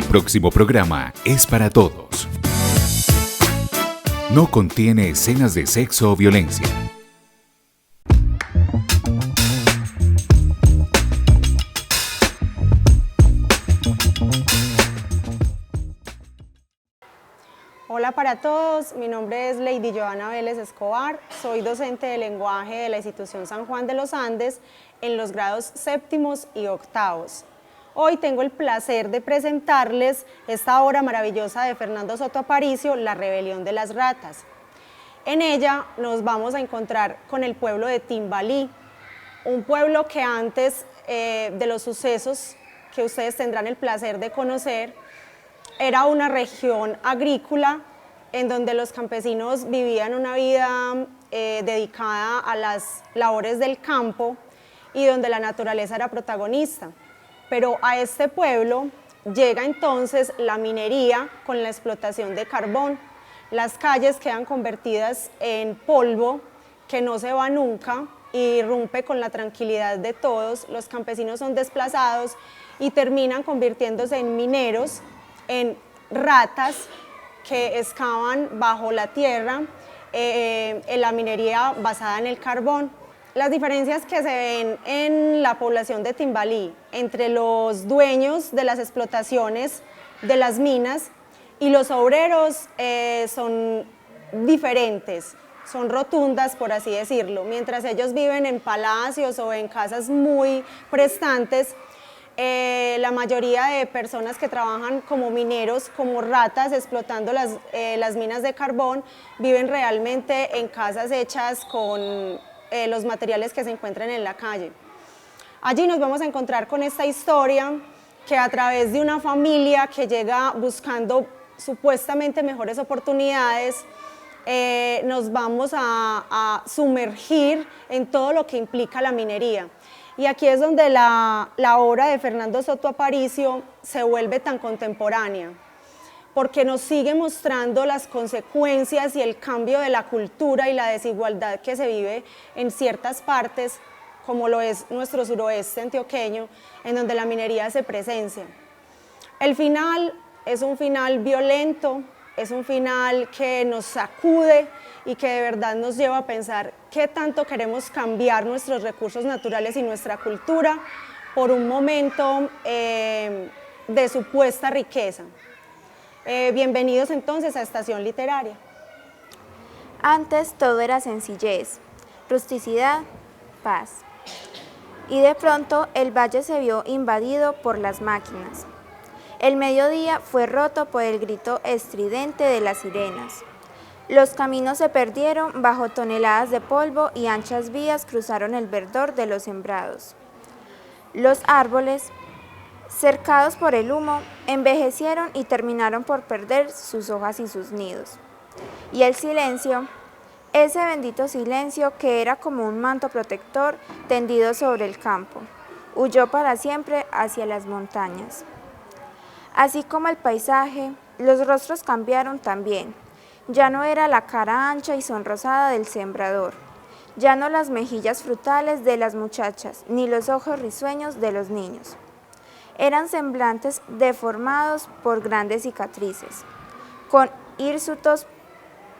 próximo programa es para todos. No contiene escenas de sexo o violencia. Hola para todos, mi nombre es Lady Joana Vélez Escobar, soy docente de lenguaje de la institución San Juan de los Andes en los grados séptimos y octavos. Hoy tengo el placer de presentarles esta obra maravillosa de Fernando Soto Aparicio, La rebelión de las ratas. En ella nos vamos a encontrar con el pueblo de Timbalí, un pueblo que antes de los sucesos que ustedes tendrán el placer de conocer, era una región agrícola en donde los campesinos vivían una vida dedicada a las labores del campo y donde la naturaleza era protagonista. Pero a este pueblo llega entonces la minería con la explotación de carbón. Las calles quedan convertidas en polvo que no se va nunca, irrumpe con la tranquilidad de todos, los campesinos son desplazados y terminan convirtiéndose en mineros, en ratas que excavan bajo la tierra en la minería basada en el carbón. Las diferencias que se ven en la población de Timbalí entre los dueños de las explotaciones de las minas y los obreros son diferentes, son rotundas, por así decirlo. Mientras ellos viven en palacios o en casas muy prestantes, la mayoría de personas que trabajan como mineros, como ratas, explotando las minas de carbón, viven realmente en casas hechas con los materiales que se encuentran en la calle. Allí nos vamos a encontrar con esta historia que a través de una familia que llega buscando supuestamente mejores oportunidades, nos vamos a sumergir en todo lo que implica la minería. Y aquí es donde la obra de Fernando Soto Aparicio se vuelve tan contemporánea, porque nos sigue mostrando las consecuencias y el cambio de la cultura y la desigualdad que se vive en ciertas partes, como lo es nuestro suroeste antioqueño, en donde la minería hace presencia. El final es un final violento, es un final que nos sacude y que de verdad nos lleva a pensar qué tanto queremos cambiar nuestros recursos naturales y nuestra cultura por un momento de supuesta riqueza. Bienvenidos entonces a Estación Literaria. Antes todo era sencillez, rusticidad, paz. Y de pronto el valle se vio invadido por las máquinas. El mediodía fue roto por el grito estridente de las sirenas. Los caminos se perdieron bajo toneladas de polvo y anchas vías cruzaron el verdor de los sembrados. Los árboles, cercados por el humo, envejecieron y terminaron por perder sus hojas y sus nidos. Y el silencio, ese bendito silencio que era como un manto protector tendido sobre el campo, huyó para siempre hacia las montañas. Así como el paisaje, los rostros cambiaron también. Ya no era la cara ancha y sonrosada del sembrador, ya no las mejillas frutales de las muchachas, ni los ojos risueños de los niños. Eran semblantes deformados por grandes cicatrices, con hirsutos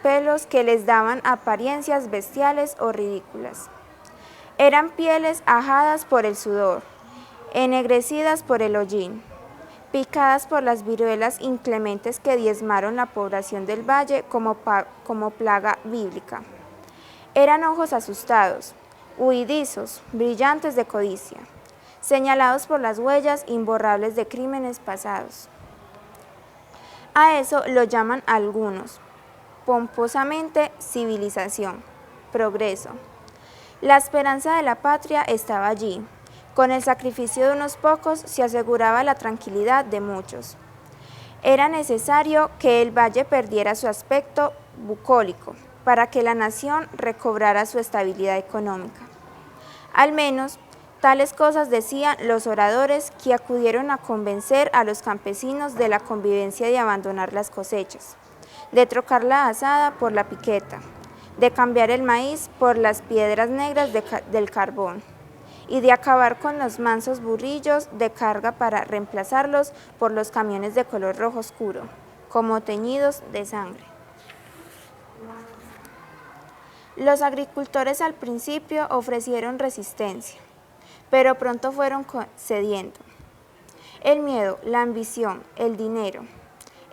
pelos que les daban apariencias bestiales o ridículas. Eran pieles ajadas por el sudor, ennegrecidas por el hollín, picadas por las viruelas inclementes que diezmaron la población del valle como plaga bíblica. Eran ojos asustados, huidizos, brillantes de codicia, señalados por las huellas imborrables de crímenes pasados. A eso lo llaman algunos, pomposamente, civilización, progreso. La esperanza de la patria estaba allí. Con el sacrificio de unos pocos se aseguraba la tranquilidad de muchos. Era necesario que el valle perdiera su aspecto bucólico para que la nación recobrara su estabilidad económica. Al menos, tales cosas decían los oradores que acudieron a convencer a los campesinos de la convivencia de abandonar las cosechas, de trocar la azada por la piqueta, de cambiar el maíz por las piedras negras del carbón, y de acabar con los mansos burrillos de carga para reemplazarlos por los camiones de color rojo oscuro, como teñidos de sangre. Los agricultores al principio ofrecieron resistencia, pero pronto fueron cediendo. El miedo, la ambición, el dinero,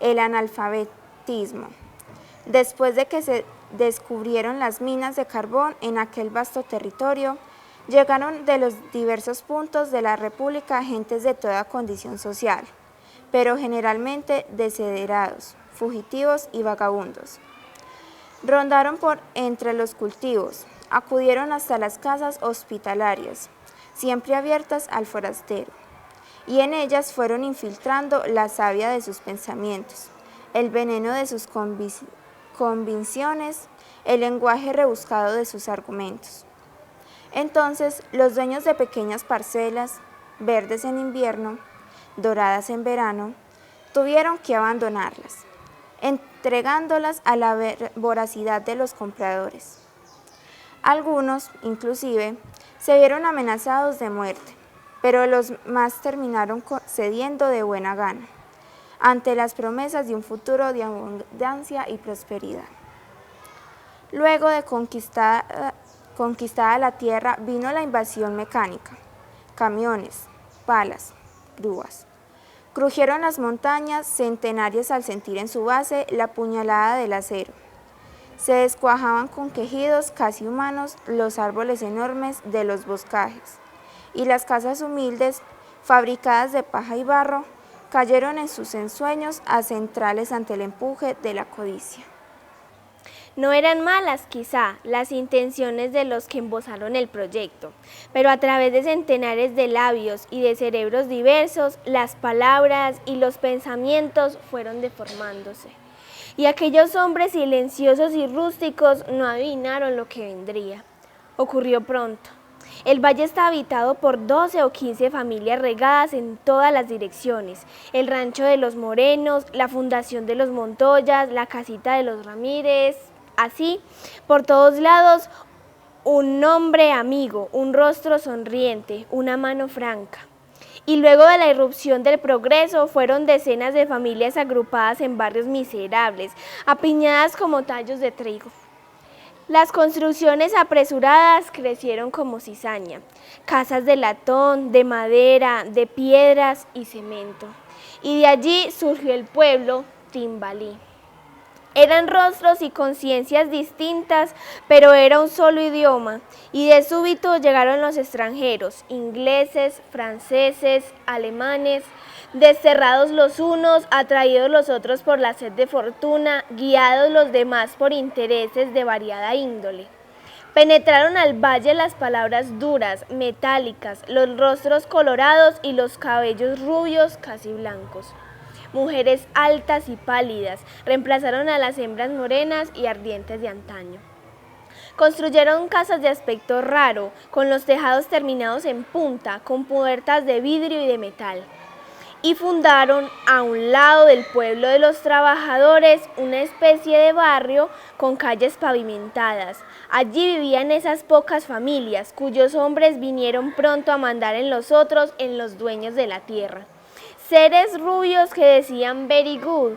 el analfabetismo. Después de que se descubrieron las minas de carbón en aquel vasto territorio, llegaron de los diversos puntos de la República gentes de toda condición social, pero generalmente desiderados, fugitivos y vagabundos. Rondaron por entre los cultivos, acudieron hasta las casas hospitalarias, siempre abiertas al forastero, y en ellas fueron infiltrando la savia de sus pensamientos, el veneno de sus convicciones, el lenguaje rebuscado de sus argumentos. Entonces, los dueños de pequeñas parcelas, verdes en invierno, doradas en verano, tuvieron que abandonarlas, entregándolas a la voracidad de los compradores. Algunos, inclusive, se vieron amenazados de muerte, pero los más terminaron cediendo de buena gana, ante las promesas de un futuro de abundancia y prosperidad. Luego de conquistada la tierra, vino la invasión mecánica, camiones, palas, grúas. Crujieron las montañas centenarias al sentir en su base la puñalada del acero. Se descuajaban con quejidos casi humanos los árboles enormes de los boscajes, y las casas humildes, fabricadas de paja y barro, cayeron en sus ensueños centrales ante el empuje de la codicia. No eran malas, quizá, las intenciones de los que embozaron el proyecto, pero a través de centenares de labios y de cerebros diversos, las palabras y los pensamientos fueron deformándose. Y aquellos hombres silenciosos y rústicos no adivinaron lo que vendría. Ocurrió pronto. El valle está habitado por 12 o 15 familias regadas en todas las direcciones. El rancho de los Morenos, la fundación de los Montoyas, la casita de los Ramírez. Así, por todos lados, un nombre amigo, un rostro sonriente, una mano franca. Y luego de la irrupción del progreso, fueron decenas de familias agrupadas en barrios miserables, apiñadas como tallos de trigo. Las construcciones apresuradas crecieron como cizaña, casas de latón, de madera, de piedras y cemento. Y de allí surgió el pueblo Timbalí. Eran rostros y conciencias distintas, pero era un solo idioma, y de súbito llegaron los extranjeros, ingleses, franceses, alemanes, desterrados los unos, atraídos los otros por la sed de fortuna, guiados los demás por intereses de variada índole. Penetraron al valle las palabras duras, metálicas, los rostros colorados y los cabellos rubios casi blancos. Mujeres altas y pálidas reemplazaron a las hembras morenas y ardientes de antaño. Construyeron casas de aspecto raro, con los tejados terminados en punta, con puertas de vidrio y de metal. Y fundaron a un lado del pueblo de los trabajadores una especie de barrio con calles pavimentadas. Allí vivían esas pocas familias cuyos hombres vinieron pronto a mandar en los otros, en los dueños de la tierra. Seres rubios que decían very good,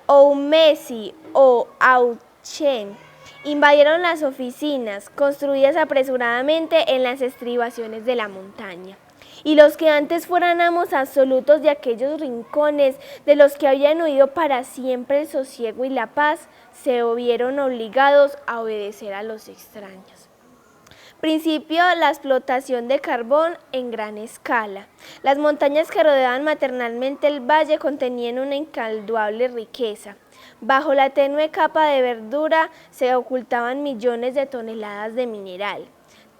o Messi, o Auchen, invadieron las oficinas, construidas apresuradamente en las estribaciones de la montaña. Y los que antes fueran amos absolutos de aquellos rincones, de los que habían huido para siempre el sosiego y la paz, se vieron obligados a obedecer a los extraños. Principio la explotación de carbón en gran escala. Las montañas que rodeaban maternalmente el valle contenían una incalculable riqueza. Bajo la tenue capa de verdura se ocultaban millones de toneladas de mineral,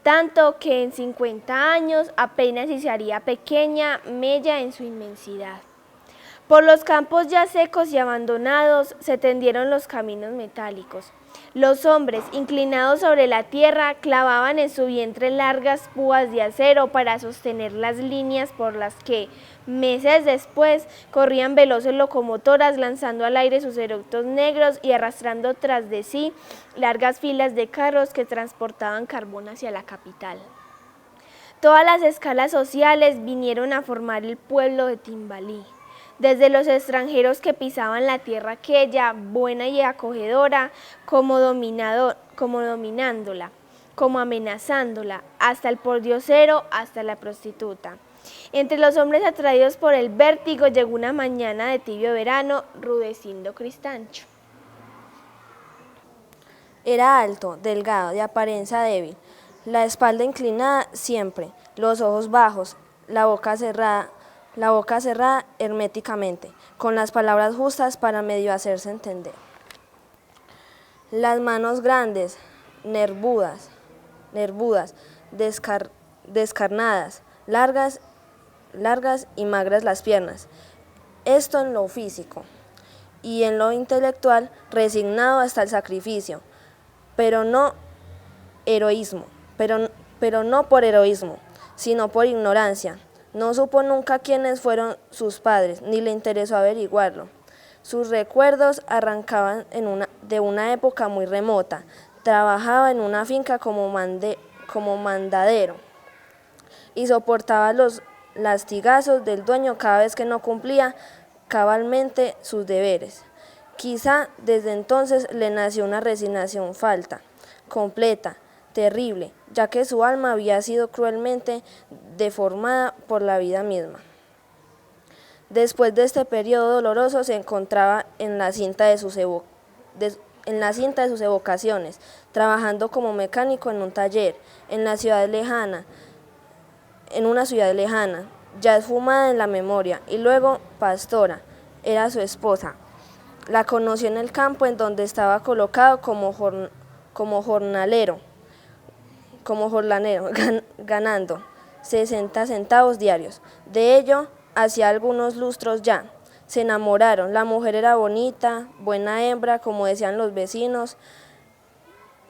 tanto que en 50 años apenas si se haría pequeña mella en su inmensidad. Por los campos ya secos y abandonados se tendieron los caminos metálicos. Los hombres, inclinados sobre la tierra, clavaban en su vientre largas púas de acero para sostener las líneas por las que, meses después, corrían veloces locomotoras lanzando al aire sus eructos negros y arrastrando tras de sí largas filas de carros que transportaban carbón hacia la capital. Todas las escalas sociales vinieron a formar el pueblo de Timbalí. Desde los extranjeros que pisaban la tierra aquella, buena y acogedora, como dominándola, como amenazándola, hasta el pordiosero, hasta la prostituta. Entre los hombres atraídos por el vértigo llegó una mañana de tibio verano Rudecindo Cristancho. Era alto, delgado, de apariencia débil, la espalda inclinada siempre, los ojos bajos, la boca cerrada herméticamente, con las palabras justas para medio hacerse entender. Las manos grandes, nervudas, descarnadas, largas y magras las piernas. Esto en lo físico, y en lo intelectual resignado hasta el sacrificio, pero no por heroísmo, sino por ignorancia. No supo nunca quiénes fueron sus padres, ni le interesó averiguarlo. Sus recuerdos arrancaban de una época muy remota. Trabajaba en una finca como mandadero y soportaba los lastigazos del dueño cada vez que no cumplía cabalmente sus deberes. Quizá desde entonces le nació una resignación completa, terrible, ya que su alma había sido cruelmente deformada por la vida misma. Después de este periodo doloroso se encontraba en la cinta de sus evocaciones, trabajando como mecánico en un taller, en una ciudad lejana, ya esfumada en la memoria, y luego Pastora, era su esposa. La conoció en el campo en donde estaba colocado como jornalero, ganando 60 centavos diarios. De ello, hacía algunos lustros ya. Se enamoraron. La mujer era bonita, buena hembra, como decían los vecinos.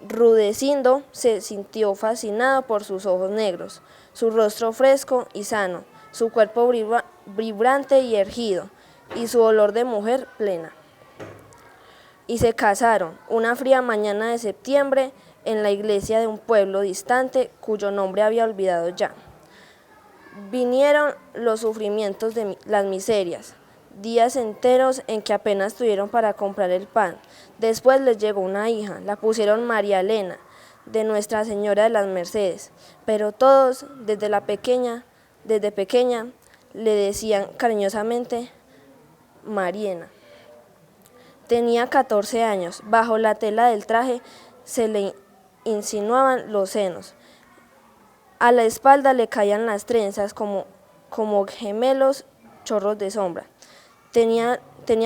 Rudecindo se sintió fascinado por sus ojos negros, su rostro fresco y sano, su cuerpo vibrante y erguido, y su olor de mujer plena. Y se casaron una fría mañana de septiembre en la iglesia de un pueblo distante cuyo nombre había olvidado ya. Vinieron los sufrimientos de las miserias, días enteros en que apenas tuvieron para comprar el pan. Después les llegó una hija, la pusieron María Elena, de Nuestra Señora de las Mercedes, pero todos desde pequeña le decían cariñosamente Mariena. Tenía 14 años, bajo la tela del traje se le insinuaban los senos. A la espalda le caían las trenzas como gemelos chorros de sombra. Tenía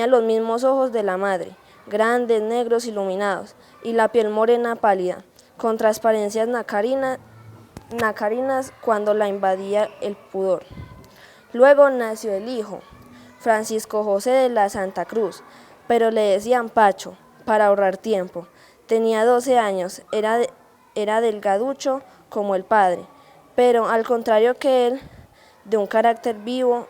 los mismos ojos de la madre, grandes, negros, iluminados, y la piel morena pálida, con transparencias nacarinas cuando la invadía el pudor. Luego nació el hijo, Francisco José de la Santa Cruz, pero le decían Pacho, para ahorrar tiempo. Tenía 12 años, era delgaducho como el padre, pero al contrario que él, de un carácter vivo,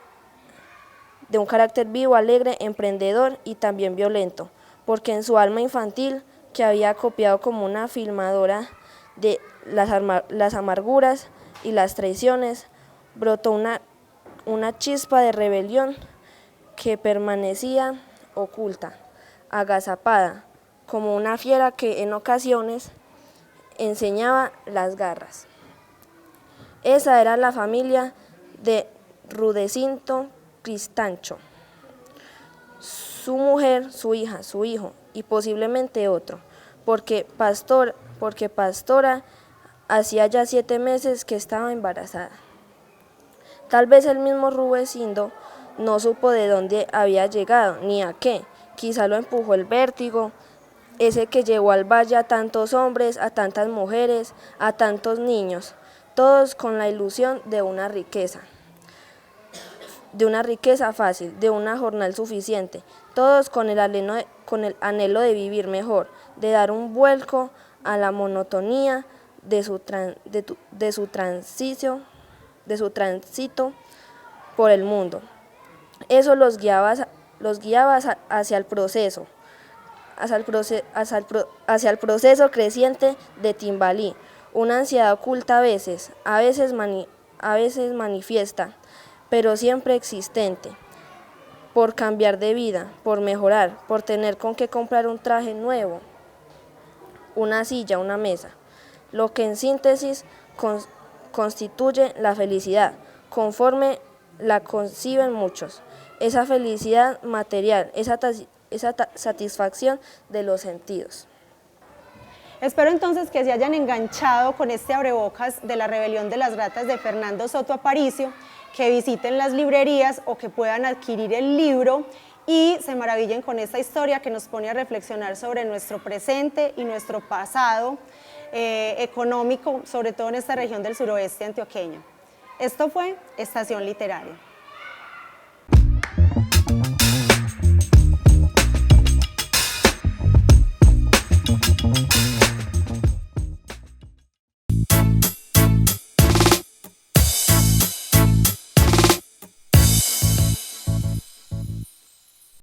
alegre, emprendedor y también violento, porque en su alma infantil, que había copiado como una filmadora de las amarguras y las traiciones, brotó una chispa de rebelión que permanecía oculta, agazapada, como una fiera que en ocasiones enseñaba las garras. Esa era la familia de Rudecindo Cristancho. Su mujer, su hija, su hijo y posiblemente otro, porque Pastora hacía ya 7 meses que estaba embarazada. Tal vez el mismo Rudecindo no supo de dónde había llegado ni a qué, quizá lo empujó el vértigo, ese que llevó al valle a tantos hombres, a tantas mujeres, a tantos niños, todos con la ilusión de una riqueza fácil, de una jornal suficiente, todos con el anhelo de vivir mejor, de dar un vuelco a la monotonía de su tránsito por el mundo. Eso los guiaba hacia el proceso creciente de Timbalí, una ansiedad oculta a veces a veces manifiesta, pero siempre existente, por cambiar de vida, por mejorar, por tener con qué comprar un traje nuevo, una silla, una mesa, lo que en síntesis constituye la felicidad, conforme la conciben muchos, esa felicidad material, esa satisfacción de los sentidos. Espero entonces que se hayan enganchado con este abrebocas de La rebelión de las ratas de Fernando Soto Aparicio, que visiten las librerías o que puedan adquirir el libro y se maravillen con esta historia que nos pone a reflexionar sobre nuestro presente y nuestro pasado económico, sobre todo en esta región del suroeste antioqueño. Esto fue Estación Literaria.